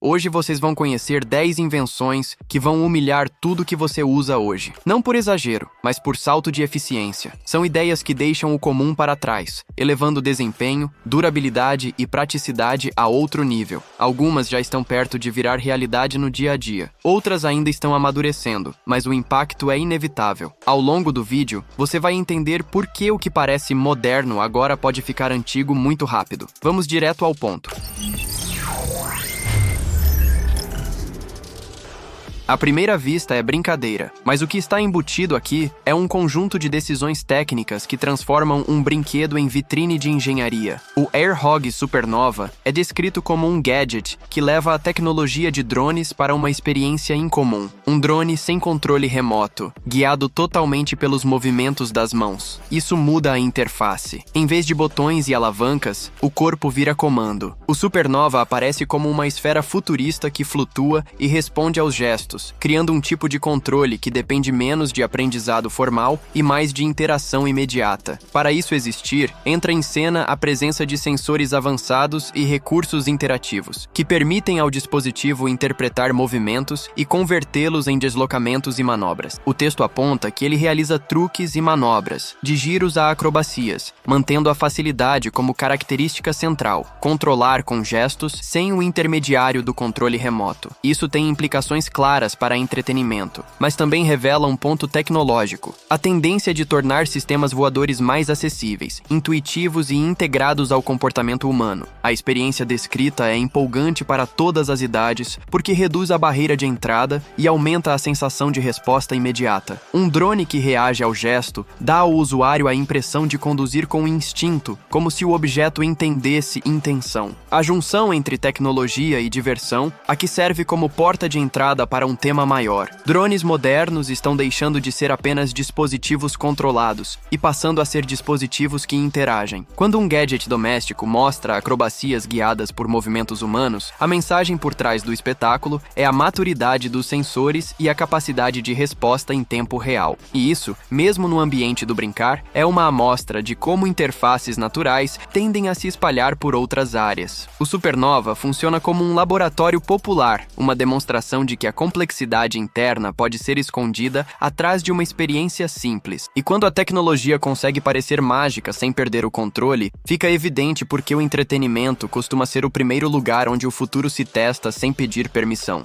Hoje vocês vão conhecer 10 invenções que vão humilhar tudo que você usa hoje. Não por exagero, mas por salto de eficiência. São ideias que deixam o comum para trás, elevando desempenho, durabilidade e praticidade a outro nível. Algumas já estão perto de virar realidade no dia a dia. Outras ainda estão amadurecendo, mas o impacto é inevitável. Ao longo do vídeo, você vai entender por que o que parece moderno agora pode ficar antigo muito rápido. Vamos direto ao ponto. À primeira vista é brincadeira, mas o que está embutido aqui é um conjunto de decisões técnicas que transformam um brinquedo em vitrine de engenharia. O AirHog Supernova é descrito como um gadget que leva a tecnologia de drones para uma experiência incomum. Um drone sem controle remoto, guiado totalmente pelos movimentos das mãos. Isso muda a interface. Em vez de botões e alavancas, o corpo vira comando. O Supernova aparece como uma esfera futurista que flutua e responde aos gestos, criando um tipo de controle que depende menos de aprendizado formal e mais de interação imediata. Para isso existir, entra em cena a presença de sensores avançados e recursos interativos, que permitem ao dispositivo interpretar movimentos e convertê-los em deslocamentos e manobras. O texto aponta que ele realiza truques e manobras, de giros a acrobacias, mantendo a facilidade como característica central, controlar com gestos sem o intermediário do controle remoto. Isso tem implicações claras para entretenimento, mas também revela um ponto tecnológico: a tendência de tornar sistemas voadores mais acessíveis, intuitivos e integrados ao comportamento humano. A experiência descrita é empolgante para todas as idades porque reduz a barreira de entrada e aumenta a sensação de resposta imediata. Um drone que reage ao gesto dá ao usuário a impressão de conduzir com instinto, como se o objeto entendesse intenção. A junção entre tecnologia e diversão, a que serve como porta de entrada para um tema maior. Drones modernos estão deixando de ser apenas dispositivos controlados e passando a ser dispositivos que interagem. Quando um gadget doméstico mostra acrobacias guiadas por movimentos humanos, a mensagem por trás do espetáculo é a maturidade dos sensores e a capacidade de resposta em tempo real. E isso, mesmo no ambiente do brincar, é uma amostra de como interfaces naturais tendem a se espalhar por outras áreas. O Supernova funciona como um laboratório popular, uma demonstração de que a complexidade interna pode ser escondida atrás de uma experiência simples. E quando a tecnologia consegue parecer mágica sem perder o controle, fica evidente porque o entretenimento costuma ser o primeiro lugar onde o futuro se testa sem pedir permissão.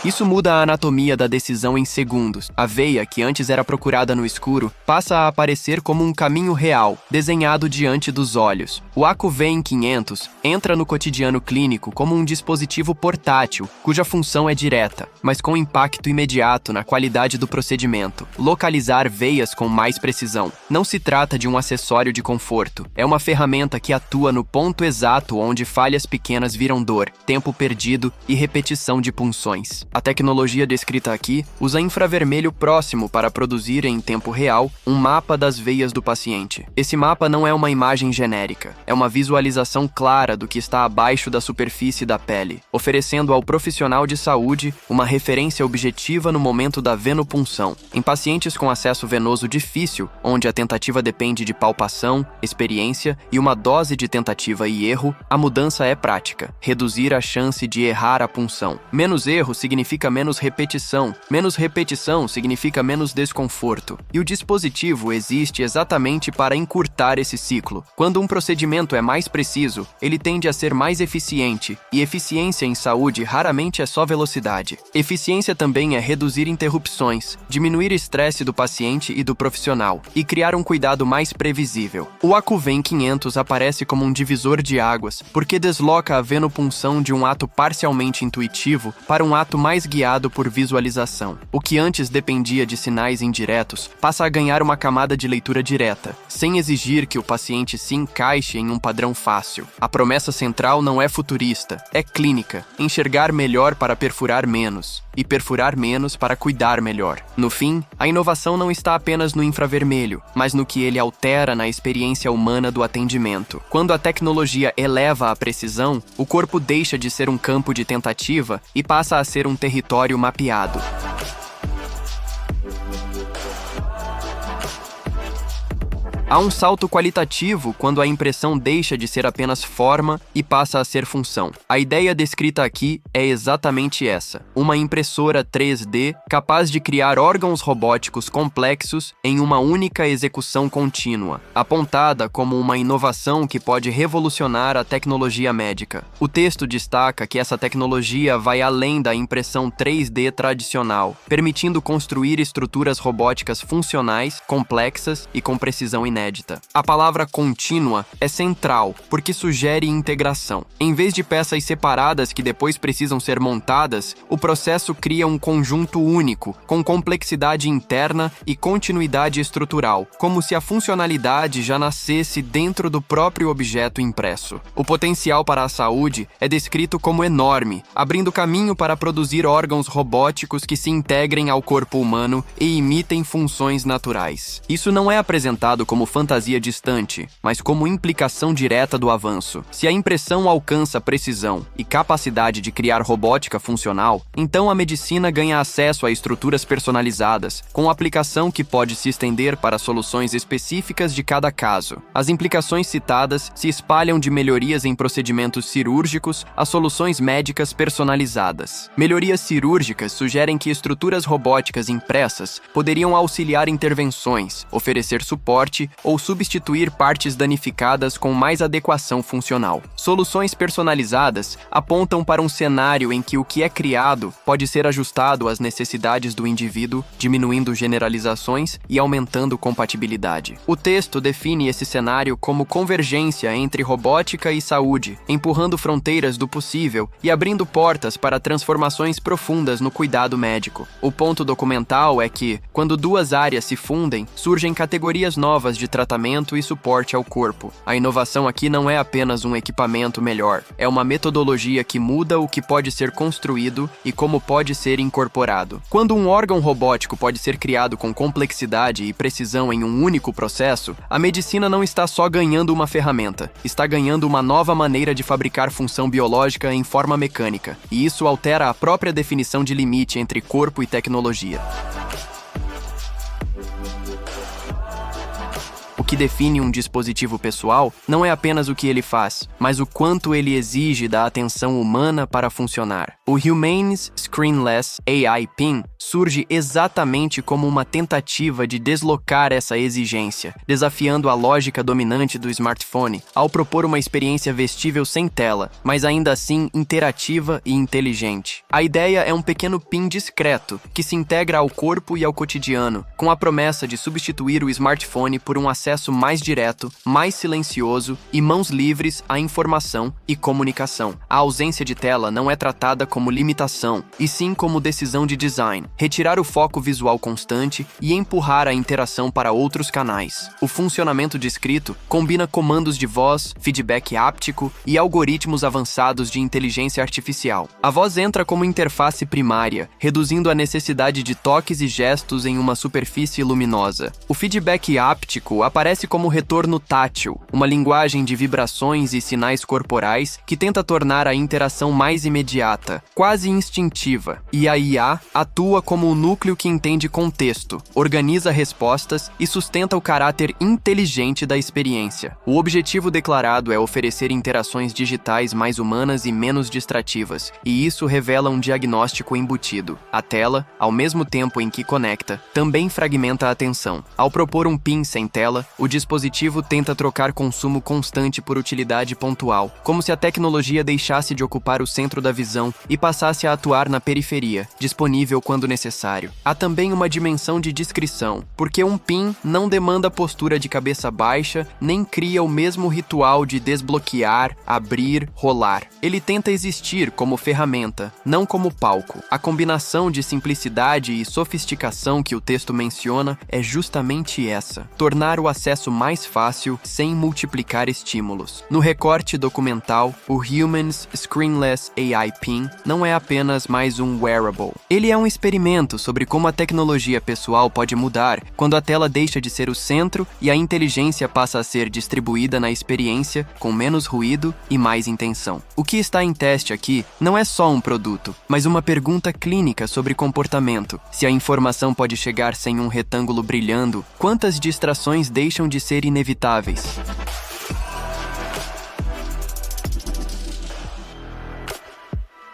Isso muda a anatomia da decisão em segundos. A veia, que antes era procurada no escuro, passa a aparecer como um caminho real, desenhado diante dos olhos. O AcuVein 500 entra no cotidiano clínico como um dispositivo portátil, cuja função é direta, mas com impacto imediato na qualidade do procedimento: localizar veias com mais precisão. Não se trata de um acessório de conforto, é uma ferramenta que atua no ponto exato onde falhas pequenas viram dor, tempo perdido e repetição de punções. A tecnologia descrita aqui usa infravermelho próximo para produzir em tempo real um mapa das veias do paciente. Esse mapa não é uma imagem genérica, é uma visualização clara do que está abaixo da superfície da pele, oferecendo ao profissional de saúde uma referência objetiva no momento da venopunção. Em pacientes com acesso venoso difícil, onde a tentativa depende de palpação, experiência e uma dose de tentativa e erro, a mudança é prática: reduzir a chance de errar a punção. Menos erro significa menos repetição significa menos desconforto. E o dispositivo existe exatamente para encurtar esse ciclo. Quando um procedimento é mais preciso, ele tende a ser mais eficiente, e eficiência em saúde raramente é só velocidade. Eficiência também é reduzir interrupções, diminuir estresse do paciente e do profissional, e criar um cuidado mais previsível. O AcuVein 500 aparece como um divisor de águas, porque desloca a venopunção de um ato parcialmente intuitivo para um ato mais guiado por visualização. O que antes dependia de sinais indiretos passa a ganhar uma camada de leitura direta, sem exigir que o paciente se encaixe em um padrão fácil. A promessa central não é futurista, é clínica: enxergar melhor para perfurar menos, e perfurar menos para cuidar melhor. No fim, a inovação não está apenas no infravermelho, mas no que ele altera na experiência humana do atendimento. Quando a tecnologia eleva a precisão, o corpo deixa de ser um campo de tentativa e passa a ser um território mapeado. Há um salto qualitativo quando a impressão deixa de ser apenas forma e passa a ser função. A ideia descrita aqui é exatamente essa: uma impressora 3D capaz de criar órgãos robóticos complexos em uma única execução contínua, apontada como uma inovação que pode revolucionar a tecnologia médica. O texto destaca que essa tecnologia vai além da impressão 3D tradicional, permitindo construir estruturas robóticas funcionais, complexas e com precisão inédita. A palavra contínua é central, porque sugere integração. Em vez de peças separadas que depois precisam ser montadas, o processo cria um conjunto único, com complexidade interna e continuidade estrutural, como se a funcionalidade já nascesse dentro do próprio objeto impresso. O potencial para a saúde é descrito como enorme, abrindo caminho para produzir órgãos robóticos que se integrem ao corpo humano e imitem funções naturais. Isso não é apresentado como fantasia distante, mas como implicação direta do avanço. Se a impressão alcança precisão e capacidade de criar robótica funcional, então a medicina ganha acesso a estruturas personalizadas, com aplicação que pode se estender para soluções específicas de cada caso. As implicações citadas se espalham de melhorias em procedimentos cirúrgicos a soluções médicas personalizadas. Melhorias cirúrgicas sugerem que estruturas robóticas impressas poderiam auxiliar intervenções, oferecer suporte ou substituir partes danificadas com mais adequação funcional. Soluções personalizadas apontam para um cenário em que o que é criado pode ser ajustado às necessidades do indivíduo, diminuindo generalizações e aumentando compatibilidade. O texto define esse cenário como convergência entre robótica e saúde, empurrando fronteiras do possível e abrindo portas para transformações profundas no cuidado médico. O ponto documental é que, quando duas áreas se fundem, surgem categorias novas de tratamento e suporte ao corpo. A inovação aqui não é apenas um equipamento melhor, é uma metodologia que muda o que pode ser construído e como pode ser incorporado. Quando um órgão robótico pode ser criado com complexidade e precisão em um único processo, a medicina não está só ganhando uma ferramenta, está ganhando uma nova maneira de fabricar função biológica em forma mecânica, e isso altera a própria definição de limite entre corpo e tecnologia. O que define um dispositivo pessoal não é apenas o que ele faz, mas o quanto ele exige da atenção humana para funcionar. O Humane Screenless AI Pin surge exatamente como uma tentativa de deslocar essa exigência, desafiando a lógica dominante do smartphone ao propor uma experiência vestível sem tela, mas ainda assim interativa e inteligente. A ideia é um pequeno pin discreto que se integra ao corpo e ao cotidiano, com a promessa de substituir o smartphone por um acesso mais direto, mais silencioso e mãos livres à informação e comunicação. A ausência de tela não é tratada como limitação, e sim como decisão de design, retirar o foco visual constante e empurrar a interação para outros canais. O funcionamento descrito combina comandos de voz, feedback áptico e algoritmos avançados de inteligência artificial. A voz entra como interface primária, reduzindo a necessidade de toques e gestos em uma superfície luminosa. O feedback áptico aparece como retorno tátil, uma linguagem de vibrações e sinais corporais que tenta tornar a interação mais imediata, quase instintiva, e a IA atua como o núcleo que entende contexto, organiza respostas e sustenta o caráter inteligente da experiência. O objetivo declarado é oferecer interações digitais mais humanas e menos distrativas, e isso revela um diagnóstico embutido. A tela, ao mesmo tempo em que conecta, também fragmenta a atenção. Ao propor um PIN sem tela, o dispositivo tenta trocar consumo constante por utilidade pontual, como se a tecnologia deixasse de ocupar o centro da visão e passasse a atuar na periferia, disponível quando necessário. Há também uma dimensão de discrição, porque um PIN não demanda postura de cabeça baixa, nem cria o mesmo ritual de desbloquear, abrir, rolar. Ele tenta existir como ferramenta, não como palco. A combinação de simplicidade e sofisticação que o texto menciona é justamente essa: tornar o acesso mais fácil sem multiplicar estímulos. No recorte documental, o Humane Screenless AI Pin não é apenas mais um wearable. Ele é um experimento sobre como a tecnologia pessoal pode mudar quando a tela deixa de ser o centro e a inteligência passa a ser distribuída na experiência com menos ruído e mais intenção. O que está em teste aqui não é só um produto, mas uma pergunta clínica sobre comportamento. Se a informação pode chegar sem um retângulo brilhando, quantas distrações deixam deixam de ser inevitáveis.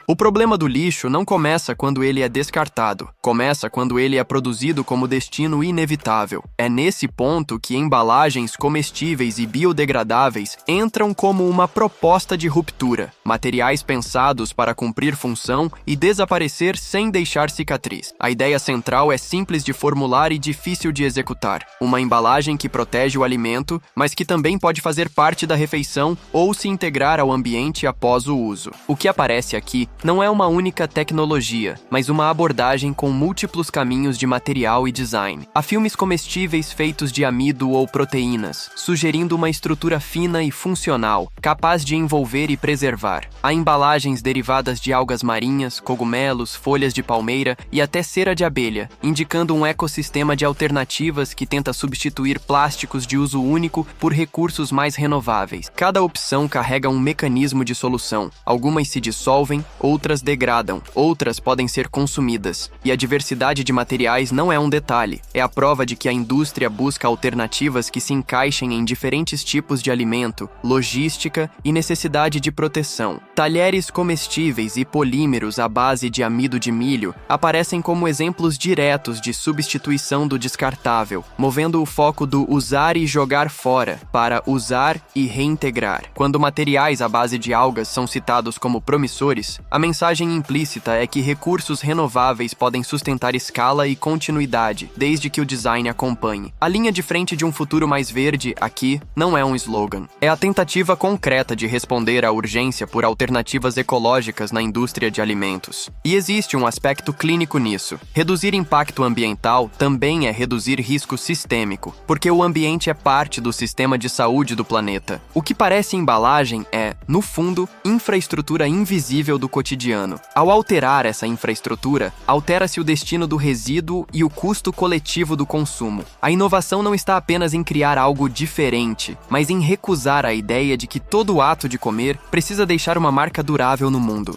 O problema do lixo não começa quando ele é descartado, começa quando ele é produzido como destino inevitável. É nesse ponto que embalagens comestíveis e biodegradáveis entram como uma proposta de ruptura, materiais pensados para cumprir função e desaparecer sem deixar cicatriz. A ideia central é simples de formular e difícil de executar. Uma embalagem que protege o alimento, mas que também pode fazer parte da refeição ou se integrar ao ambiente após o uso. O que aparece aqui não é uma única tecnologia, mas uma abordagem com múltiplos caminhos de material e design. Há filmes comestíveis feitos de amido ou proteínas, sugerindo uma estrutura fina e funcional, capaz de envolver e preservar. Há embalagens derivadas de algas marinhas, cogumelos, folhas de palmeira e até cera de abelha, indicando um ecossistema de alternativas que tenta substituir plásticos de uso único por recursos mais renováveis. Cada opção carrega um mecanismo de solução. Algumas se dissolvem, outras degradam, outras podem ser consumidas. E a diversidade de materiais não é um detalhe, é a prova de que a indústria busca alternativas que se encaixem em diferentes tipos de alimento, logística e necessidade de proteção. Talheres comestíveis e polímeros à base de amido de milho aparecem como exemplos diretos de substituição do descartável, movendo o foco do usar e jogar fora para usar e reintegrar. Quando materiais à base de algas são citados como promissores, a mensagem implícita é que recursos renováveis podem sustentar escala e continuidade, desde que o design acompanhe. A linha de frente de um futuro mais verde, aqui, não é um slogan. É a tentativa concreta de responder à urgência por alternativas ecológicas na indústria de alimentos. E existe um aspecto clínico nisso. Reduzir impacto ambiental também é reduzir risco sistêmico, porque o ambiente é parte do sistema de saúde do planeta. O que parece embalagem é, no fundo, infraestrutura invisível do cotidiano. Ao alterar essa infraestrutura, altera-se o destino do resíduo e o custo coletivo do consumo. A inovação não está apenas em criar algo diferente, mas em recusar a ideia de que todo ato de comer precisa deixar uma marca durável no mundo.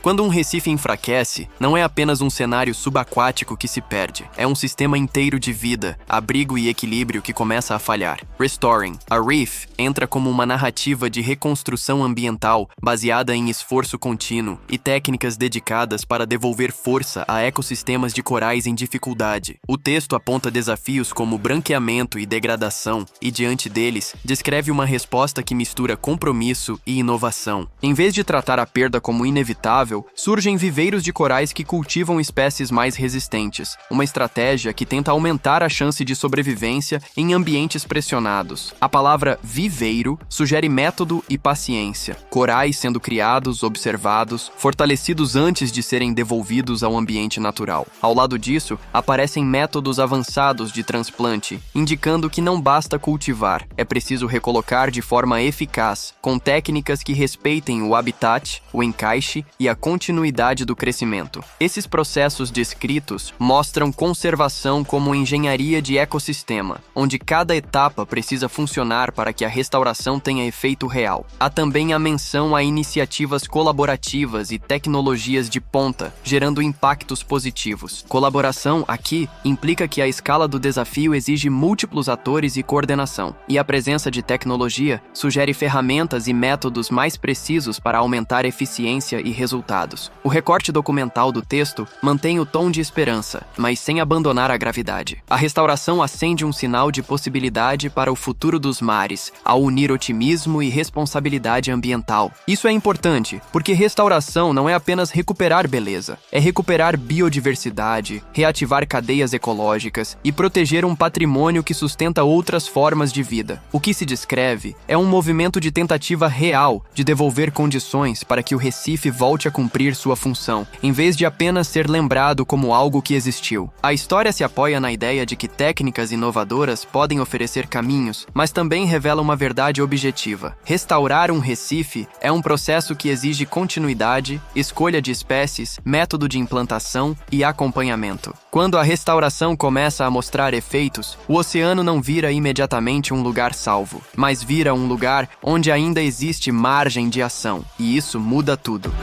Quando um recife enfraquece, não é apenas um cenário subaquático que se perde, é um sistema inteiro de vida, abrigo e equilíbrio que começa a falhar. Restoring, a Reef, entra como uma narrativa de reconstrução ambiental baseada em esforço contínuo e técnicas dedicadas para devolver força a ecossistemas de corais em dificuldade. O texto aponta desafios como branqueamento e degradação e, diante deles, descreve uma resposta que mistura compromisso e inovação. Em vez de tratar a perda como inevitável, surgem viveiros de corais que cultivam espécies mais resistentes, uma estratégia que tenta aumentar a chance de sobrevivência em ambientes pressionados. A palavra viveiro sugere método e paciência, corais sendo criados, observados, fortalecidos antes de serem devolvidos ao ambiente natural. Ao lado disso, aparecem métodos avançados de transplante, indicando que não basta cultivar, é preciso recolocar de forma eficaz, com técnicas que respeitem o habitat, o encaixe e a continuidade do crescimento. Esses processos descritos mostram conservação como engenharia de ecossistema, onde cada etapa precisa funcionar para que a restauração tenha efeito real. Há também a menção a iniciativas colaborativas e tecnologias de ponta, gerando impactos positivos. Colaboração, aqui, implica que a escala do desafio exige múltiplos atores e coordenação, e a presença de tecnologia sugere ferramentas e métodos mais precisos para aumentar eficiência e resultados. O recorte documental do texto mantém o tom de esperança, mas sem abandonar a gravidade. A restauração acende um sinal de possibilidade para o futuro dos mares, ao unir otimismo e responsabilidade ambiental. Isso é importante, porque restauração não é apenas recuperar beleza, é recuperar biodiversidade, reativar cadeias ecológicas e proteger um patrimônio que sustenta outras formas de vida. O que se descreve é um movimento de tentativa real de devolver condições para que o Recife volte a cumprir sua função, em vez de apenas ser lembrado como algo que existiu. A história se apoia na ideia de que técnicas inovadoras podem oferecer caminhos, mas também revela uma verdade objetiva. Restaurar um Recife é um processo que exige continuidade, escolha de espécies, método de implantação e acompanhamento. Quando a restauração começa a mostrar efeitos, o oceano não vira imediatamente um lugar salvo, mas vira um lugar onde ainda existe margem de ação, e isso muda tudo.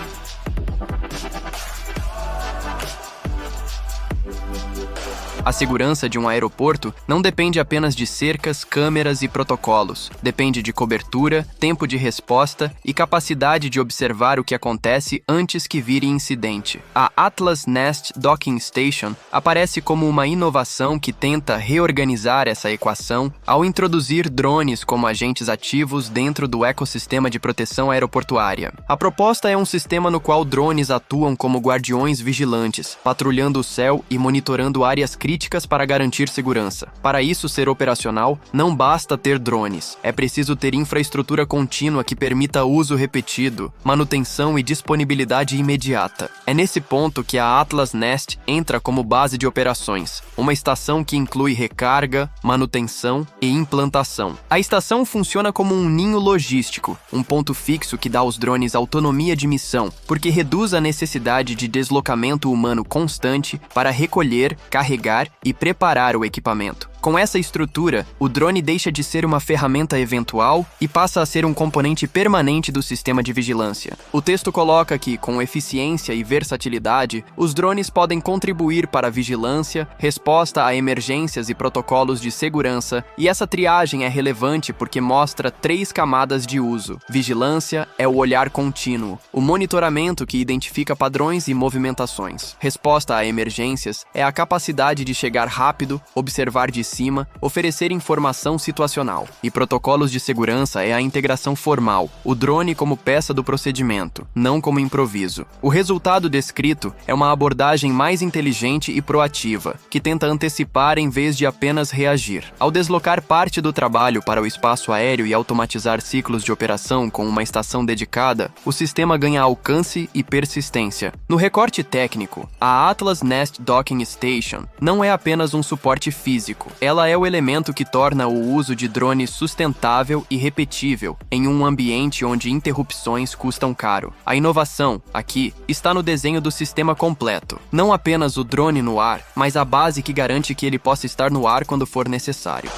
A segurança de um aeroporto não depende apenas de cercas, câmeras e protocolos. Depende de cobertura, tempo de resposta e capacidade de observar o que acontece antes que vire incidente. A Atlas Nest Docking Station aparece como uma inovação que tenta reorganizar essa equação ao introduzir drones como agentes ativos dentro do ecossistema de proteção aeroportuária. A proposta é um sistema no qual drones atuam como guardiões vigilantes, patrulhando o céu e monitorando áreas críticas para garantir segurança. Para isso ser operacional, não basta ter drones. É preciso ter infraestrutura contínua que permita uso repetido, manutenção e disponibilidade imediata. É nesse ponto que a Atlas Nest entra como base de operações, uma estação que inclui recarga, manutenção e implantação. A estação funciona como um ninho logístico, um ponto fixo que dá aos drones autonomia de missão, porque reduz a necessidade de deslocamento humano constante para recolher, carregar e preparar o equipamento. Com essa estrutura, o drone deixa de ser uma ferramenta eventual e passa a ser um componente permanente do sistema de vigilância. O texto coloca que, com eficiência e versatilidade, os drones podem contribuir para a vigilância, resposta a emergências e protocolos de segurança, e essa triagem é relevante porque mostra 3 camadas de uso. Vigilância é o olhar contínuo, o monitoramento que identifica padrões e movimentações. Resposta a emergências é a capacidade de chegar rápido, observar de cima, oferecer informação situacional. E protocolos de segurança é a integração formal, o drone como peça do procedimento, não como improviso. O resultado descrito é uma abordagem mais inteligente e proativa, que tenta antecipar em vez de apenas reagir. Ao deslocar parte do trabalho para o espaço aéreo e automatizar ciclos de operação com uma estação dedicada, o sistema ganha alcance e persistência. No recorte técnico, a Atlas Nest Docking Station não é apenas um suporte físico. Ela é o elemento que torna o uso de drones sustentável e repetível em um ambiente onde interrupções custam caro. A inovação, aqui, está no desenho do sistema completo. Não apenas o drone no ar, mas a base que garante que ele possa estar no ar quando for necessário.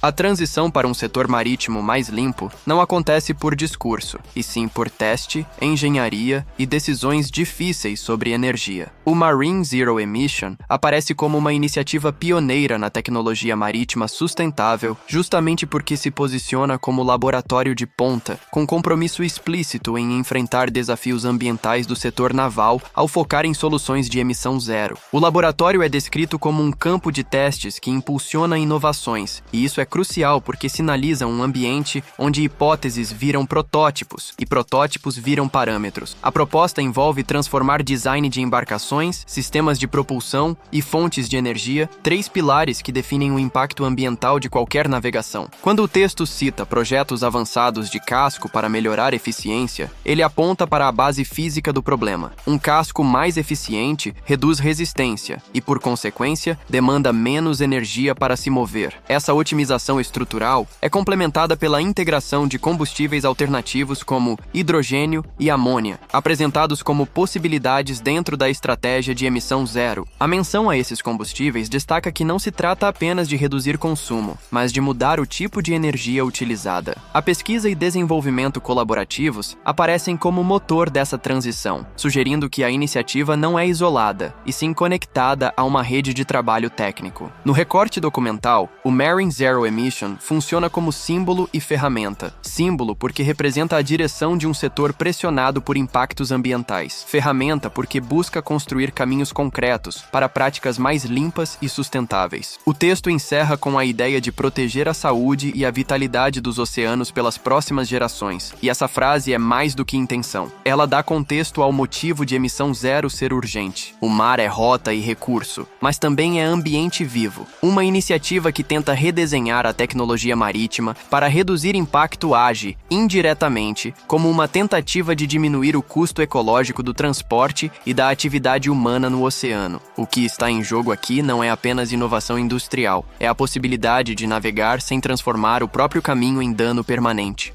A transição para um setor marítimo mais limpo não acontece por discurso, e sim por teste, engenharia e decisões difíceis sobre energia. O Marine Zero Emission aparece como uma iniciativa pioneira na tecnologia marítima sustentável, justamente porque se posiciona como laboratório de ponta, com compromisso explícito em enfrentar desafios ambientais do setor naval ao focar em soluções de emissão zero. O laboratório é descrito como um campo de testes que impulsiona inovações, e isso é crucial porque sinaliza um ambiente onde hipóteses viram protótipos e protótipos viram parâmetros. A proposta envolve transformar design de embarcações, sistemas de propulsão e fontes de energia, 3 pilares que definem o impacto ambiental de qualquer navegação. Quando o texto cita projetos avançados de casco para melhorar eficiência, ele aponta para a base física do problema. Um casco mais eficiente reduz resistência e, por consequência, demanda menos energia para se mover. Essa otimização estrutural é complementada pela integração de combustíveis alternativos como hidrogênio e amônia, apresentados como possibilidades dentro da estratégia de emissão zero. A menção a esses combustíveis destaca que não se trata apenas de reduzir consumo, mas de mudar o tipo de energia utilizada. A pesquisa e desenvolvimento colaborativos aparecem como motor dessa transição, sugerindo que a iniciativa não é isolada, e sim conectada a uma rede de trabalho técnico. No recorte documental, o Marine Zero Emission funciona como símbolo e ferramenta. Símbolo porque representa a direção de um setor pressionado por impactos ambientais. Ferramenta porque busca construir caminhos concretos para práticas mais limpas e sustentáveis. O texto encerra com a ideia de proteger a saúde e a vitalidade dos oceanos pelas próximas gerações. E essa frase é mais do que intenção. Ela dá contexto ao motivo de emissão zero ser urgente. O mar é rota e recurso, mas também é ambiente vivo. Uma iniciativa que tenta redesenhar a tecnologia marítima para reduzir impacto age, indiretamente, como uma tentativa de diminuir o custo ecológico do transporte e da atividade humana no oceano. O que está em jogo aqui não é apenas inovação industrial, é a possibilidade de navegar sem transformar o próprio caminho em dano permanente.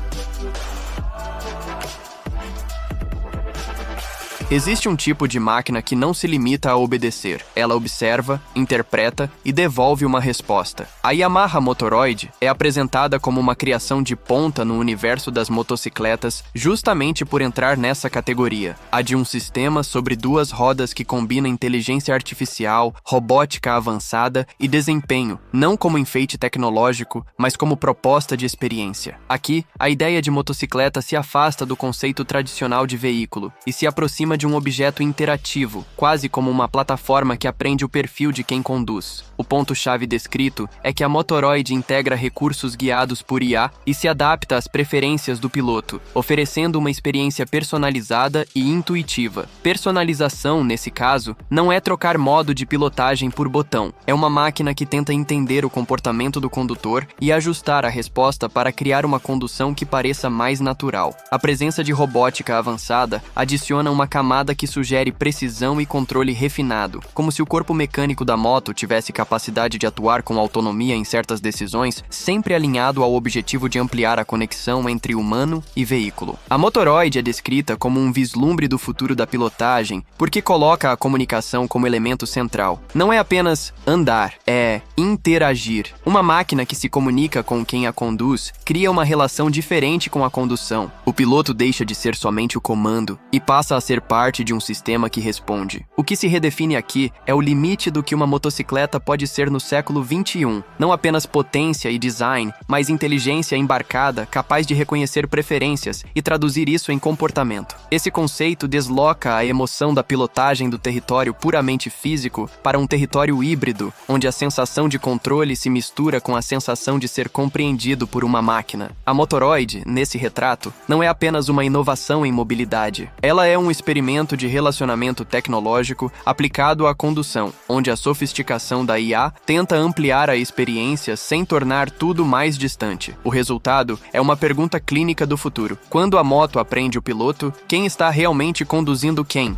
Existe um tipo de máquina que não se limita a obedecer. Ela observa, interpreta e devolve uma resposta. A Yamaha Motoroid é apresentada como uma criação de ponta no universo das motocicletas justamente por entrar nessa categoria, a de um sistema sobre duas rodas que combina inteligência artificial, robótica avançada e desempenho, não como enfeite tecnológico, mas como proposta de experiência. Aqui, a ideia de motocicleta se afasta do conceito tradicional de veículo e se aproxima de um objeto interativo, quase como uma plataforma que aprende o perfil de quem conduz. O ponto-chave descrito é que a Motoroid integra recursos guiados por IA e se adapta às preferências do piloto, oferecendo uma experiência personalizada e intuitiva. Personalização, nesse caso, não é trocar modo de pilotagem por botão. É uma máquina que tenta entender o comportamento do condutor e ajustar a resposta para criar uma condução que pareça mais natural. A presença de robótica avançada adiciona uma camada que sugere precisão e controle refinado, como se o corpo mecânico da moto tivesse capacidade de atuar com autonomia em certas decisões, sempre alinhado ao objetivo de ampliar a conexão entre humano e veículo. A Motoroid é descrita como um vislumbre do futuro da pilotagem, porque coloca a comunicação como elemento central. Não é apenas andar, é interagir. Uma máquina que se comunica com quem a conduz cria uma relação diferente com a condução. O piloto deixa de ser somente o comando e passa a ser parte de um sistema que responde. O que se redefine aqui é o limite do que uma motocicleta pode ser no século XXI. Não apenas potência e design, mas inteligência embarcada capaz de reconhecer preferências e traduzir isso em comportamento. Esse conceito desloca a emoção da pilotagem do território puramente físico para um território híbrido, onde a sensação de controle se mistura com a sensação de ser compreendido por uma máquina. A Motoroid, nesse retrato, não é apenas uma inovação em mobilidade. Ela é um experimento de relacionamento tecnológico aplicado à condução, onde a sofisticação da IA tenta ampliar a experiência sem tornar tudo mais distante. O resultado é uma pergunta clínica do futuro. Quando a moto aprende o piloto, quem está realmente conduzindo quem?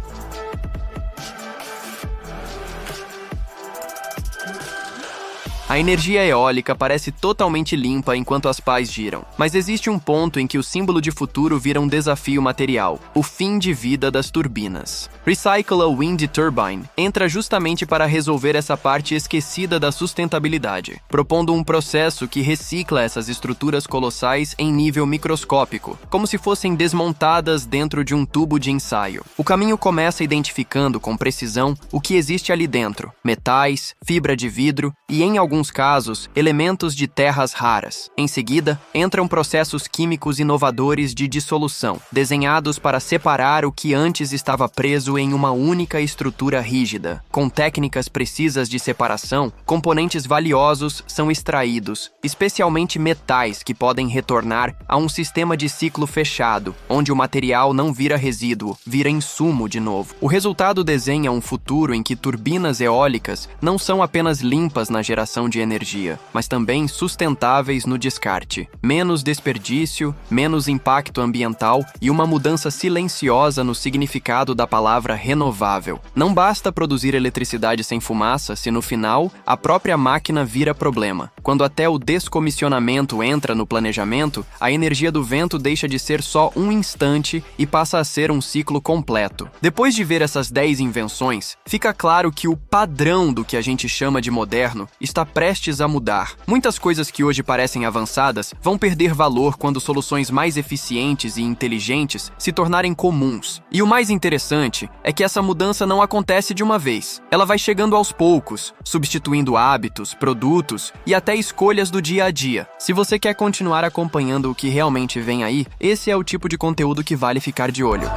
A energia eólica parece totalmente limpa enquanto as pás giram, mas existe um ponto em que o símbolo de futuro vira um desafio material: o fim de vida das turbinas. Recycle a Wind Turbine entra justamente para resolver essa parte esquecida da sustentabilidade, propondo um processo que recicla essas estruturas colossais em nível microscópico, como se fossem desmontadas dentro de um tubo de ensaio. O caminho começa identificando com precisão o que existe ali dentro: metais, fibra de vidro e, em alguns casos, elementos de terras raras. Em seguida, entram processos químicos inovadores de dissolução, desenhados para separar o que antes estava preso em uma única estrutura rígida. Com técnicas precisas de separação, componentes valiosos são extraídos, especialmente metais que podem retornar a um sistema de ciclo fechado, onde o material não vira resíduo, vira insumo de novo. O resultado desenha um futuro em que turbinas eólicas não são apenas limpas na geração de energia, mas também sustentáveis no descarte. Menos desperdício, menos impacto ambiental e uma mudança silenciosa no significado da palavra renovável. Não basta produzir eletricidade sem fumaça se no final a própria máquina vira problema. Quando até o descomissionamento entra no planejamento, a energia do vento deixa de ser só um instante e passa a ser um ciclo completo. Depois de ver essas 10 invenções, fica claro que o padrão do que a gente chama de moderno está prestes a mudar. Muitas coisas que hoje parecem avançadas vão perder valor quando soluções mais eficientes e inteligentes se tornarem comuns. E o mais interessante é que essa mudança não acontece de uma vez. Ela vai chegando aos poucos, substituindo hábitos, produtos e até escolhas do dia a dia. Se você quer continuar acompanhando o que realmente vem aí, esse é o tipo de conteúdo que vale ficar de olho.